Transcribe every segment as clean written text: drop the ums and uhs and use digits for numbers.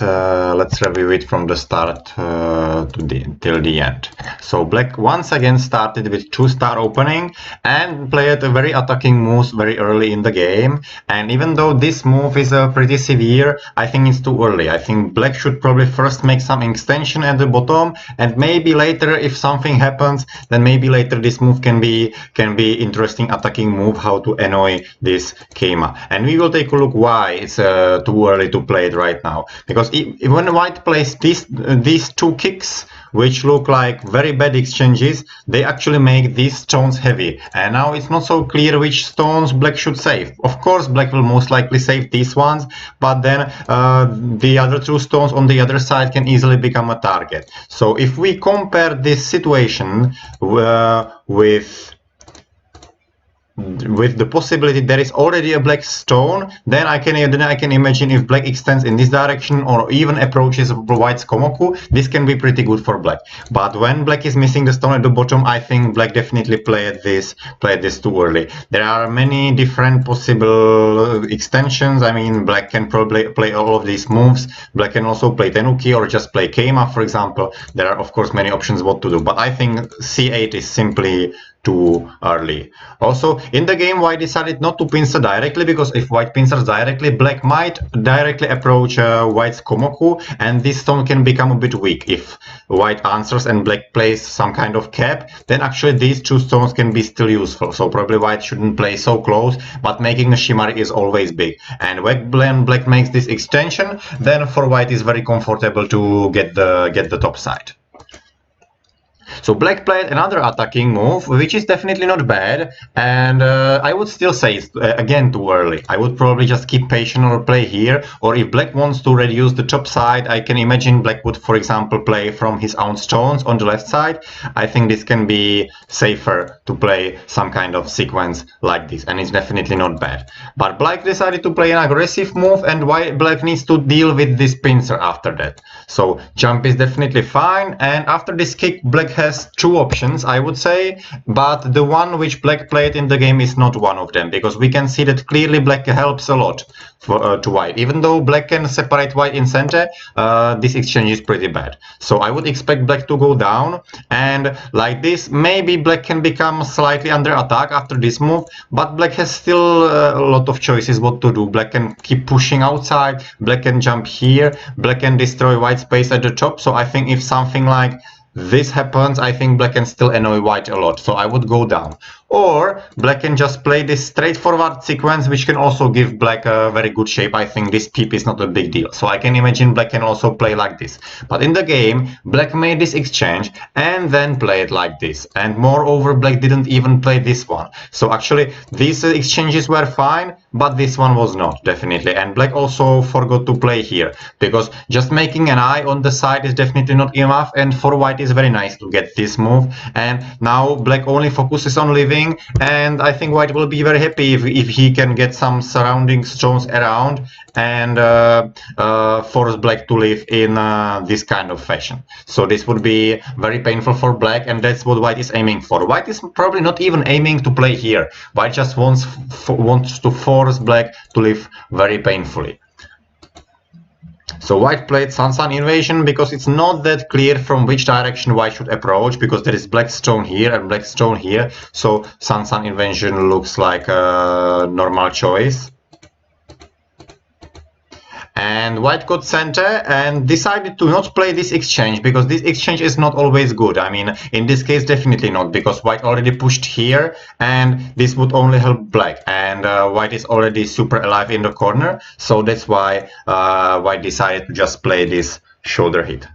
let's review it from the start till the end. So black once again started with 2-star opening and played a very attacking moves very early in the game. And even though this move is pretty severe, I think it's too early. I think black should probably first make some extension at the bottom, and maybe later, if something happens, then maybe later this move can be interesting attacking move how to annoy this Keima. And we will take a look why it's too early to play it right now. Because when white plays these two kicks, which look like very bad exchanges, they actually make these stones heavy. And now it's not so clear which stones black should save. Of course, black will most likely save these ones, but then the other two stones on the other side can easily become a target. So if we compare this situation with the possibility there is already a black stone, then I can imagine if black extends in this direction or even approaches white's Komoku, this can be pretty good for black. But when black is missing the stone at the bottom, I think black definitely played this too early. There are many different possible extensions. I mean, black can probably play all of these moves. Black can also play Tenuki or just play Keima, for example. There are of course many options what to do, but I think c8 is simply too early. Also, in the game, white decided not to pincer directly, because if white pincers directly, black might directly approach white's Komoku, and this stone can become a bit weak. If white answers and black plays some kind of cap, then actually these two stones can be still useful. So probably white shouldn't play so close, but making a Shimari is always big. And when black makes this extension, then for white is very comfortable to get the top side. So black played another attacking move, which is definitely not bad, and I would still say it's again too early. I would probably just keep patient or play here, or if black wants to reduce the top side, I can imagine black would, for example, play from his own stones on the left side. I think this can be safer to play some kind of sequence like this, and it's definitely not bad. But black decided to play an aggressive move, and black needs to deal with this pincer after that. So jump is definitely fine, and after this kick, black has two options, I would say, but the one which black played in the game is not one of them, because we can see that clearly black helps a lot to white. Even though black can separate white in center, this exchange is pretty bad. So I would expect black to go down, and like this, maybe black can become slightly under attack after this move, but black has still a lot of choices what to do. Black can keep pushing outside, black can jump here, black can destroy white space at the top. So I think if something like this happens, I think black can still annoy white a lot, so I would go down. Or black can just play this straightforward sequence, which can also give black a very good shape. I think this peep is not a big deal, so I can imagine black can also play like this. But in the game, black made this exchange and then played like this, and moreover black didn't even play this one. So actually these exchanges were fine, but this one was not, definitely. And black also forgot to play here, because just making an eye on the side is definitely not enough, and for white is very nice to get this move. And now black only focuses on living, and I think white will be very happy if he can get some surrounding stones around and force black to live in this kind of fashion. So this would be very painful for black, and that's what white is aiming for. White is probably not even aiming to play here. White just wants to force black to live very painfully. So white played Sansan Invasion because it's not that clear from which direction white should approach, because there is black stone here and black stone here. So Sansan Invasion looks like a normal choice. And white got center and decided to not play this exchange, because this exchange is not always good. I mean, in this case definitely not, because white already pushed here and this would only help black, and white is already super alive in the corner. So that's why white decided to just play this shoulder hit.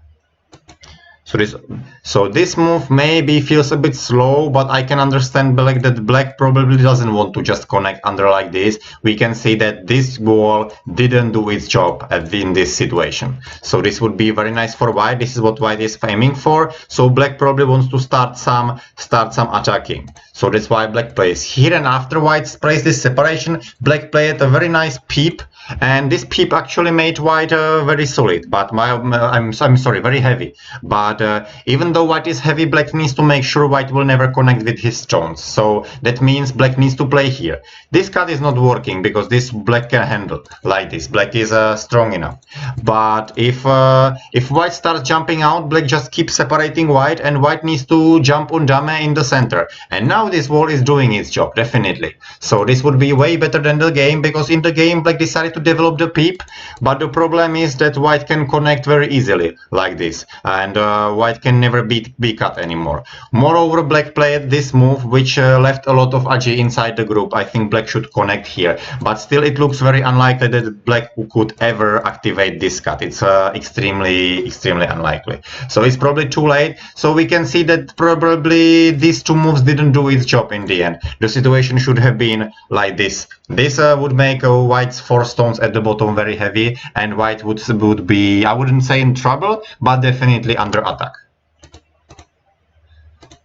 So this move maybe feels a bit slow, but I can understand black that black probably doesn't want to just connect under like this. We can see that this wall didn't do its job in this situation. So this would be very nice for white. This is what white is aiming for. So black probably wants to start some attacking. So that's why black plays here, and after white plays this separation, black played a very nice peep and this peep actually made white very solid, but I'm sorry, very heavy. But even though white is heavy, black needs to make sure white will never connect with his stones. So that means black needs to play here. This cut is not working because this black can handle like this. Black is strong enough. But if white starts jumping out, black just keeps separating white, and white needs to jump on dame in the center. And now this wall is doing its job, definitely. So this would be way better than the game, because in the game black decided to develop the peep, but the problem is that white can connect very easily like this, and white can never be cut anymore. Moreover, black played this move which left a lot of agi inside the group. I think black should connect here, but still it looks very unlikely that black could ever activate this cut. It's extremely unlikely, so it's probably too late. So we can see that probably these two moves didn't do its job in the end. The situation should have been like this. This would make white's 4 stones at the bottom very heavy, and white would be, I wouldn't say in trouble, but definitely under attack.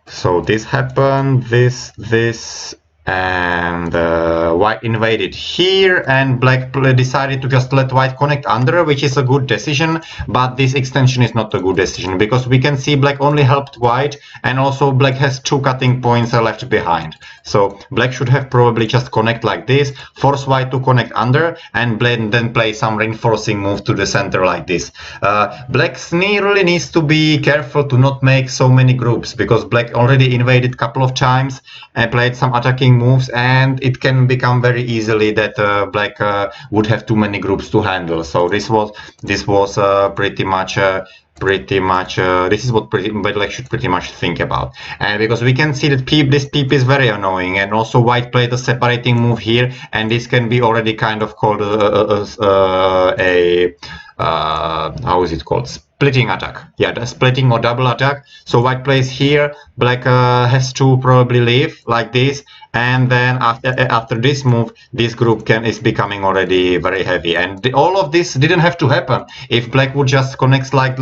So this happened, this, and white invaded here, and black decided to just let white connect under, which is a good decision, but this extension is not a good decision, because we can see black only helped white, and also black has 2 cutting points left behind. So black should have probably just connect like this, force white to connect under, and then play some reinforcing move to the center like this. Black really needs to be careful to not make so many groups, because black already invaded a couple of times and played some attacking moves, and it can become very easily that black would have too many groups to handle. So this was pretty much this is what black should pretty much think about. And because we can see that this peep is very annoying, and also white played a separating move here, and this can be already kind of called how is it called? Splitting attack. Yeah, the splitting or double attack. So white plays here, black has to probably leave like this, and then after this move, this group is becoming already very heavy. And all of this didn't have to happen if black would just connect like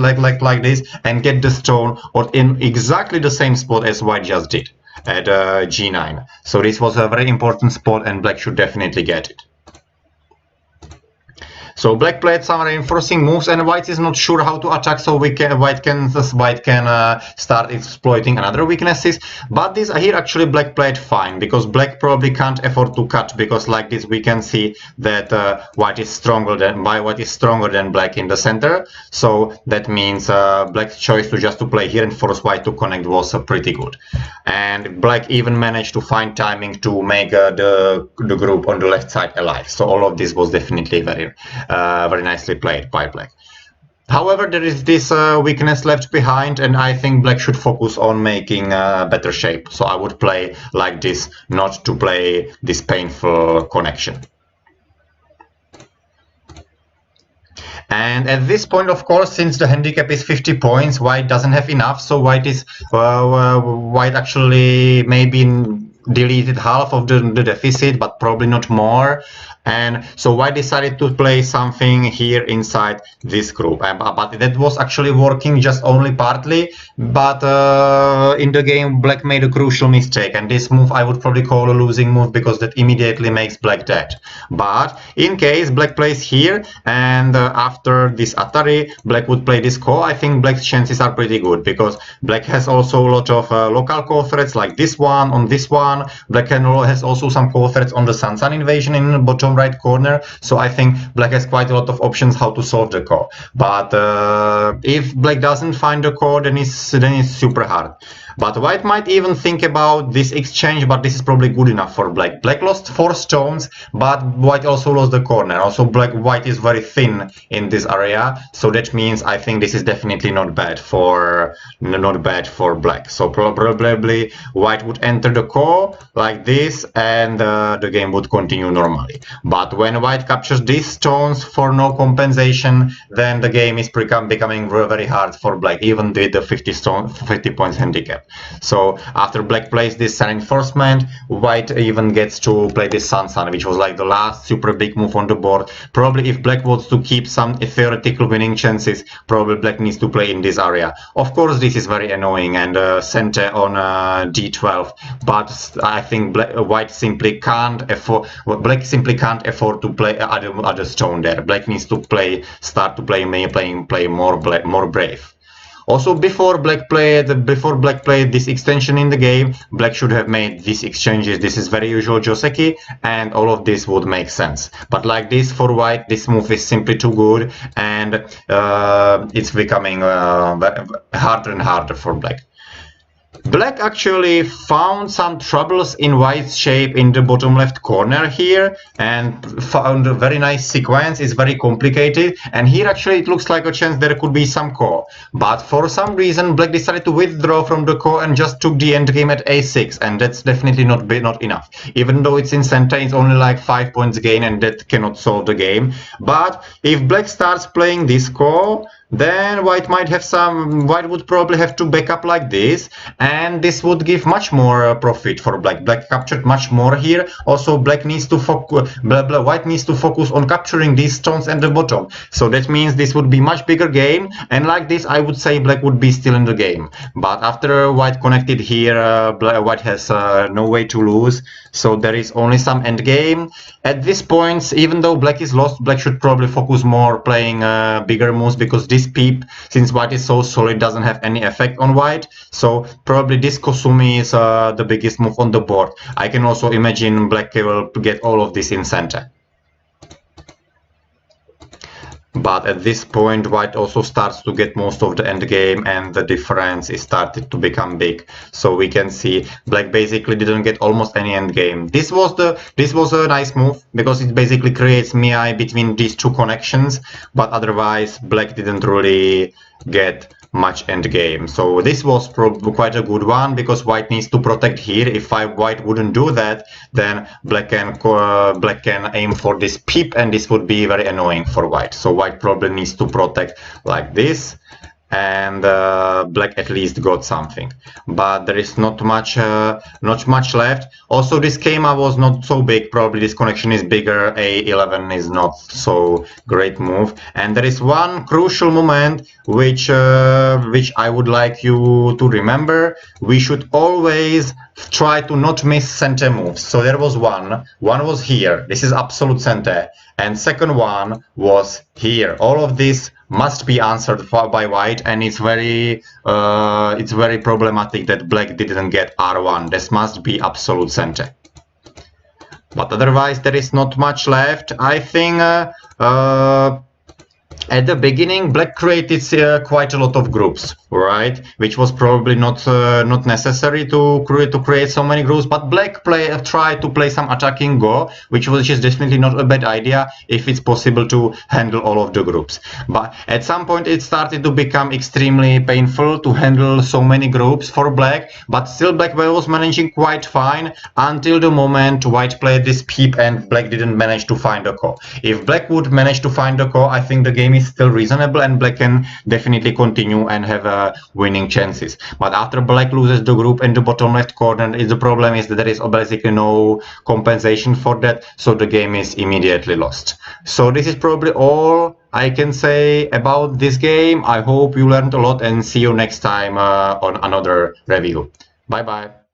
this and get the stone, or in exactly the same spot as white just did at g9. So this was a very important spot, and black should definitely get it. So black played some reinforcing moves, and white is not sure how to attack, so white can start exploiting another weaknesses. But this here actually black played fine, because black probably can't afford to cut, because like this we can see that white is stronger than black in the center. So that means black's choice to play here and force white to connect was pretty good. And black even managed to find timing to make the group on the left side alive. So all of this was definitely very nicely played by black. However, there is this weakness left behind, and I think black should focus on making better shape. So I would play like this, not to play this painful connection. And at this point, of course, since the handicap is 50 points, white doesn't have enough. So white actually maybe deleted half of the deficit, but probably not more. And so white decided to play something here inside this group, but that was actually working just only partly. But in the game, black made a crucial mistake, and this move I would probably call a losing move, because that immediately makes black dead. But in case black plays here, and after this Atari, black would play this core, I think black's chances are pretty good, because black has also a lot of local core threats like this one on this one. Black has also some core threats on the Sun invasion in the bottom right corner. So I think black has quite a lot of options how to solve the core. But if black doesn't find the core, then it's super hard. But white might even think about this exchange, but this is probably good enough for black. Black lost 4 stones, but white also lost the corner. Also, white is very thin in this area, so that means I think this is definitely not bad for black. So probably white would enter the core like this, and the game would continue normally. But when white captures these stones for no compensation, then the game is becoming very hard for black, even with the 50 points handicap. So after black plays this reinforcement, white even gets to play this Sun, which was like the last super big move on the board. Probably if black wants to keep some theoretical winning chances, probably black needs to play in this area. Of course, this is very annoying, and center on d12, but I think white simply can't afford. Black simply can't afford to play other stone there. Black needs to start to play more brave. Also, before black played this extension in the game, black should have made these exchanges. This is very usual Joseki, and all of this would make sense. But like this for white, this move is simply too good, and it's becoming harder and harder for black. Black actually found some troubles in white's shape in the bottom left corner here, and found a very nice sequence. It's very complicated, and here actually it looks like a chance there could be some core. But for some reason black decided to withdraw from the core and just took the endgame at a6, and that's definitely not enough. Even though it's in center, it's only like 5 points gain, and that cannot solve the game. But if black starts playing this core, then white would probably have to back up like this, and this would give much more profit for black. Black captured much more here. Also, white needs to focus on capturing these stones at the bottom. So that means this would be much bigger game, and like this I would say black would be still in the game. But after white connected here, white has no way to lose, so there is only some end game. At this point, even though black is lost, black should probably focus more playing bigger moves, because this peep, since white is so solid, doesn't have any effect on white. So probably this Kosumi is the biggest move on the board. I can also imagine black will get all of this in center. But at this point, white also starts to get most of the endgame, and the difference is started to become big. So we can see black basically didn't get almost any endgame. This was a nice move, because it basically creates Miai between these two connections. But otherwise, black didn't really get much endgame. So this was probably quite a good one, because white needs to protect here. If white wouldn't do that, then black can aim for this peep, and this would be very annoying for white. So white probably needs to protect like this, and black at least got something. But there is not much left. Also, this Keima was not so big. Probably this connection is bigger. A11 is not so great move. And there is one crucial moment which I would like you to remember. We should always try to not miss center moves. So there was one was here. This is absolute center, and second one was here. All of this must be answered by white, and it's very problematic that black didn't get R1. This must be absolute center. But otherwise there is not much left. I think at the beginning, black created quite a lot of groups, right? Which was probably not necessary to create so many groups. But black tried to play some attacking Go, which is definitely not a bad idea if it's possible to handle all of the groups. But at some point, it started to become extremely painful to handle so many groups for black. But still, black was managing quite fine until the moment white played this peep and black didn't manage to find a core. If black would manage to find a core, I think the game is still reasonable, and black can definitely continue and have winning chances. But after black loses the group in the bottom left corner, the problem is that there is basically no compensation for that, so the game is immediately lost. So this is probably all I can say about this game. I hope you learned a lot, and see you next time on another review. Bye bye.